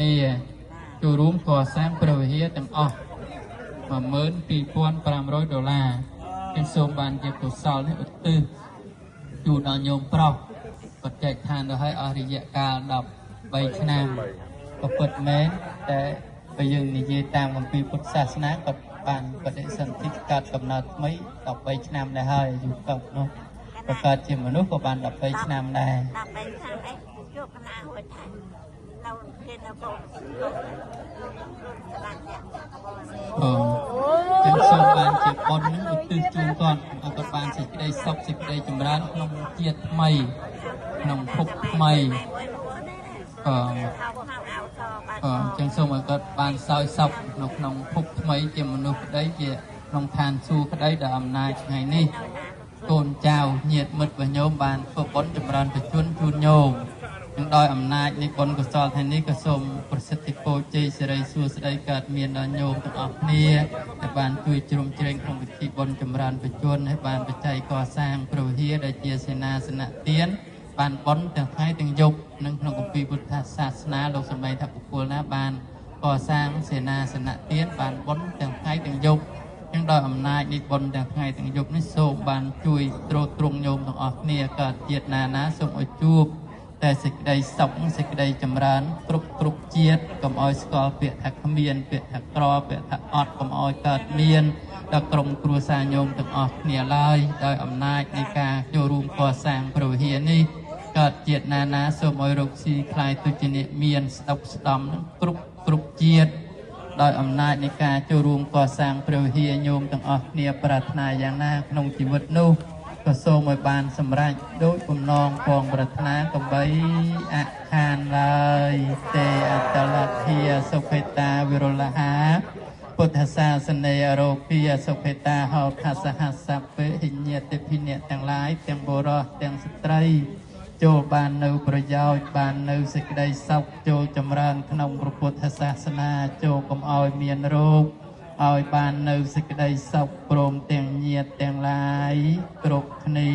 នេះចូលរួមកសាងព្រះវិហារទាំងអស់$12,500គេសូមបានជាកុសលនេះឧទ្ទិសជូនដល់ញោមប្រុសបច្ច័យឋានទៅឲ្យអស់រយៈកាល13ឆ្នាំក៏ពិតមែនតែបើយើងនិយាយតាមគម្ពីរពុទ្ធសាសនាក៏បានបដិសន្ធិកាត់កំណត់ថ្មី13ឆ្នាំដែរហើយយូរកើតនោះប្រកើតជាមនុស្សក៏បាន13ឆ្នាំដែរ13ឆ្នាំអីជួបកណាហួយថានៅគេនៅបោកចឹងសូមបានជាបុណ្យនឹងឧទ្ទិសជូនគាត់ឲ្យគាត់បានសេចក្តីសុខសេចក្តីចម្រើនក្នុងជាតិថ្មីក្នុងភពថ្មីចឹងសូមឲ្យគាត់បានសោយសុខនៅក្នុងភពថ្មីជាមនុស្សក្តីជាក្នុងឋានសួគ៌ក្តីដោយអំណាចថ្ងៃនេះកូនចៅញាតិមិត្តរបស់ញោមបានធ្វើបុណ្យចម្រើនប្រជញ្ញជូនញោមនឹងដោយអំណាចនៃបុណ្យកុសលថ្ងៃនេះក៏សូមប្រសិទ្ធិពរជ័យសិរីសួស្តីកើតមានដល់ញោមទាំងអស់គ្នាដែលបានជួយជ្រោមជ្រែងក្នុងពិធីបុណ្យចម្រើនប្រជញ្ញហើយបានបច្ច័យកសាងព្រះវិហារដែលជាសេនាសនៈទានបានបុណ្យទាំងថ្ងៃទាំងយប់និងក្នុងគម្ពីរពុទ្ធសាសនាលោកសម្ដែងថាបុគ្គលណាបានកសាងសេនាសនៈទានបានបុណ្យទាំងថ្ងៃទាំងយប់នឹងដោយអំណាចនៃបុណ្យទាំងថ្ងៃទាំងយប់នេះសូមបានជួយទ្រទ្រង់ញោមទាំងអស់គ្នាកើតជាតិណាសូមឲ្យជួបតែសេចក្តីសុខសេចក្តីចម្រើនគ្រប់ជាតិកុំឲ្យស្គាល់ពាក្យថាគ្មានពាក្យថាក្រពាក្យថាអត់កុំឲ្យកើតមានដល់ក្រុមគ្រួសារញោមទាំងអស់គ្នាឡើយដោយអំណាចនៃការចូលរួមកសាងព្រះវិហារនេះកើតជាតិណាសូមឲ្យរកស៊ីខ្លាយទុជាអ្នកមានស្ដុកស្ដំនឹងគ្រប់ជាតិដោយអំណាចនៃការចូលរួមកសាងព្រះវិហារញោមទាំងអស់គ្នាប្រាថ្នាយ៉ាងណាក្នុងជីវិតនោះក៏សូមឲ្យបានសម្រេចដោយបំណងពងប្រាថ្នាកបីអខានឡើយទេអតលធាសុខេតាវិរលហាពុទ្ធសាសនារោគិយសុខេតាហោថាសហសពេហិញ្ញតិភិនៈទាំងឡាយទាំងបុរសទាំងស្ត្រីចូលបាននៅប្រយោជន៍បាននៅសេចក្តីសុខចូលចម្រើនក្នុងព្រះពុទ្ធសាសនាចូលកុំឲ្យមានរោគឲ្យបាននៅសេចក្តីសុខព្រមទាំងញាតិទាំងឡាយគ្រប់គ្នា